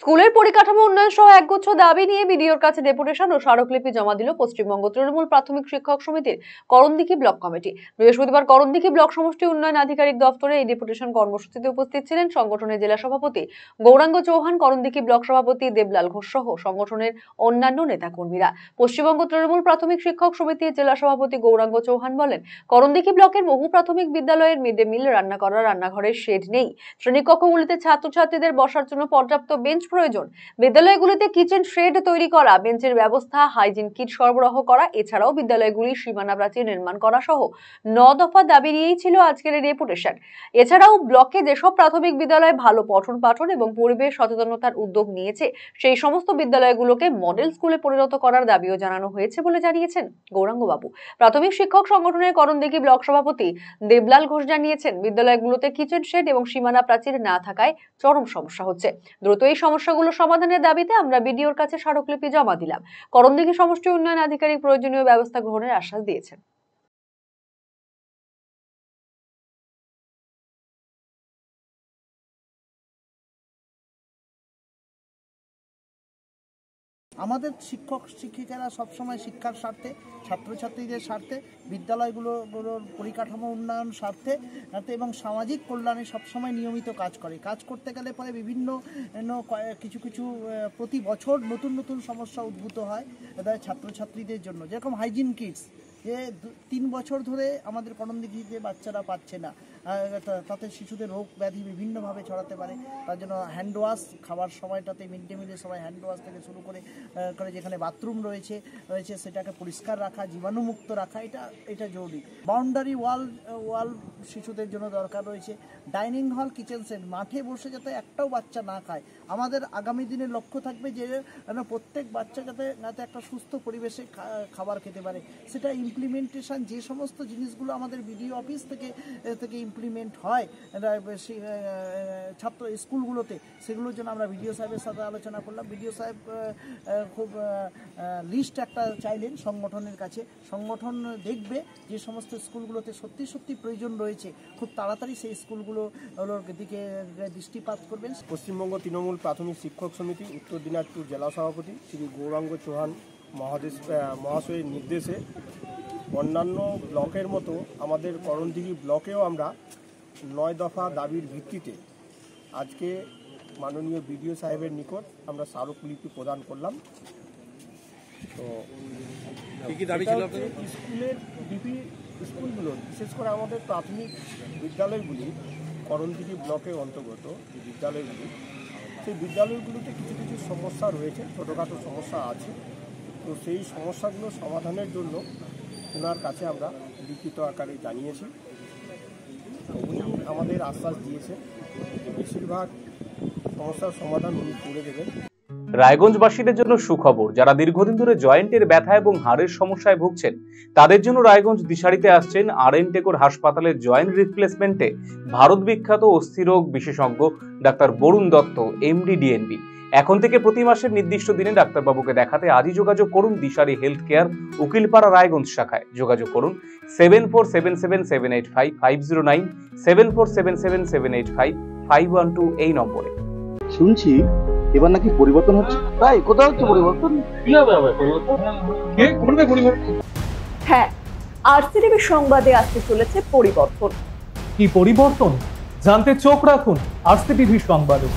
স্কুলের পরিকাঠামো উন্নয়ন সহ একগুচ্ছ দাবি নিয়ে বিডিওর কাছে ডেপুটেশন ও স্মারকলিপি জমা দিল পশ্চিমবঙ্গ তৃণমূল প্রাথমিক শিক্ষক সমিতির করণদিঘি ব্লক কমিটি। বৃহস্পতিবার করণদিঘি ব্লক সমষ্টি উন্নয়ন আধিকারিক দপ্তরে এই ডেপুটেশন কর্মসূচিতে উপস্থিত ছিলেন সংগঠনের জেলা সভাপতি গৌরাঙ্গ চৌহান, করণদিঘি ব্লক সভাপতি দেবলাল ঘোষ সহ সংগঠনের অন্যান্য নেতাকর্মীরা। পশ্চিমবঙ্গ তৃণমূল প্রাথমিক শিক্ষক সমিতির জেলা সভাপতি গৌরাঙ্গ চৌহান বলেন, করণদিঘি ব্লকের বহু প্রাথমিক বিদ্যালয়ের মিড ডে মিল রান্না করার রান্নাঘরের শেড নেই। শ্রেণীকক্ষগুলিতে ছাত্রছাত্রীদের বসার জন্য পর্যাপ্ত বেঞ্চ প্রয়োজন। বিদ্যালয়গুলিতে কিচেন শেড তৈরি করা, বেঞ্চের ব্যবস্থা, হাইজিন কিট সরবরাহ করা, এছাড়াও বিদ্যালয়গুলির সীমানা প্রাচীর নির্মাণ করা সহ 9 দফা দাবি নিয়েই ছিল আজকের এই ডেপুটেশন। এছাড়াও ব্লকে যেসব প্রাথমিক বিদ্যালয় ভালো পঠন পাঠন এবং পরিবেশ সচেতনতার উদ্যোগ নিয়েছে সেই সমস্ত বিদ্যালয়গুলোকে মডেল স্কুলে পরিণত করার দাবিও জানানো হয়েছে বলে জানিয়েছেন গৌরাঙ্গবাবু। প্রাথমিক শিক্ষক সংগঠনের করণদিঘি ব্লক সভাপতি দেবলাল ঘোষ জানিয়েছেন, বিদ্যালয়গুলোতে কিচেন শেড এবং সীমানা প্রাচীর না থাকায় চরম সমস্যা হচ্ছে। দ্রুত এই সমস্যাগুলো সমাধানের দাবিতে আমরা বিডিওর কাছে স্মারকলিপি জমা দিলাম। করণদিঘি সমষ্টি উন্নয়ন আধিকারিক প্রয়োজনীয় ব্যবস্থা গ্রহণের আশ্বাস দিয়েছেন। আমাদের শিক্ষক শিক্ষিকারা সবসময় শিক্ষার স্বার্থে, ছাত্রছাত্রীদের স্বার্থে, বিদ্যালয়গুলোর পরিকাঠামো উন্নয়ন স্বার্থে এবং সামাজিক কল্যাণে সবসময় নিয়মিত কাজ করতে গেলে পরে বিভিন্ন কিছু প্রতি বছর নতুন নতুন সমস্যা উদ্ভূত হয় ছাত্রছাত্রীদের জন্য। যেরকম হাইজিন কিটস, যে 3 বছর ধরে আমাদের করণদিঘিতে বাচ্চারা পাচ্ছে না, তাতে শিশুদের রোগ ব্যাধি বিভিন্নভাবে ছড়াতে পারে। তার জন্য হ্যান্ড ওয়াশ, খাবার সময়টাতে মিড ডে মিলের সময় হ্যান্ড ওয়াশ থেকে শুরু করে যেখানে বাথরুম রয়েছে সেটাকে পরিষ্কার রাখা, জীবাণুমুক্ত রাখা, এটা জরুরি। বাউন্ডারি ওয়াল শিশুদের জন্য দরকার রয়েছে। ডাইনিং হল, কিচেন সেট, মাঠে বসে যাতে একটাও বাচ্চা না খায়। আমাদের আগামী দিনের লক্ষ্য থাকবে যে প্রত্যেক বাচ্চা যাতে একটা সুস্থ পরিবেশে খাবার খেতে পারে। সেটা ইমপ্লিমেন্টেশন, যে সমস্ত জিনিসগুলো আমাদের বিডিও অফিস থেকে ইমপ্লিমেন্ট হয় ছাত্র স্কুলগুলোতে, সেগুলোর জন্য আমরা বিডিও সাহেবের সাথে আলোচনা করলাম। বিডিও সাহেব খুব লিস্ট একটা চাইলেন সংগঠনের কাছে। সংগঠন দেখবে যে সমস্ত স্কুলগুলোতে সত্যি প্রয়োজন রয়েছে, খুব তাড়াতাড়ি সেই স্কুলগুলোর দিকে দৃষ্টিপাত করবেন। পশ্চিমবঙ্গ তৃণমূল প্রাথমিক শিক্ষক সমিতি উত্তর দিনাজপুর জেলা সভাপতি শ্রী গৌরাঙ্গ চৌহান মহাশয়ের নির্দেশে অন্যান্য ব্লকের মতো আমাদের করণদিঘি ব্লকেও আমরা 9 দফা দাবির ভিত্তিতে আজকে মাননীয় বিডিও সাহেবের নিকট আমরা স্মারকলিপি প্রদান করলাম। তো কি দাবি ছিল? স্কুলগুলো, বিশেষ করে আমাদের প্রাথমিক বিদ্যালয়গুলি করণদিঘি ব্লকের অন্তর্গত যে বিদ্যালয়গুলি, সেই বিদ্যালয়গুলিতে কিছু সমস্যা রয়েছে, ছোটোখাটো সমস্যা আছে। তো সেই সমস্যাগুলো সমাধানের জন্য ওনার কাছে আমরা লিখিত আকারে জানিয়েছি। উনি আমাদের আশ্বাস দিয়েছেন যে বেশিরভাগ সমস্যার সমাধান উনি করে দেবেন। রায়গঞ্জবাসীদের জন্য সুখবর, যারা দীর্ঘদিন ধরে জয়েন্টের ব্যথা এবং হাড়ের সমস্যায় ভুগছেন তাদের জন্য রায়গঞ্জ দিশারিতে আসছেন আর.এন. টেকর হাসপাতালের জয়েন্ট রিপ্লেসমেন্টে ভারত বিখ্যাত অস্থিরোগ বিশেষজ্ঞ doctor Barun Dutta, MD, DNB. এখন থেকে প্রতি মাসের নির্দিষ্ট দিনে ডাক্তারবাবুকে দেখাতে আজই যোগাযোগ করুন দিশারি হেলথ কেয়ার, উকিলপাড়া, রায়গঞ্জ শাখায়। যোগাযোগ করুন 7477785509, 7477785512 এই নম্বরে। শুনছি এবার নাকি পরিবর্তন হচ্ছে, তাই কোথাও হচ্ছে পরিবর্তন? হ্যাঁ, আরসিটিভি সংবাদে আসতে চলেছে পরিবর্তন। কি পরিবর্তন জানতে চোখ রাখুন আরসিটিভি সংবাদে।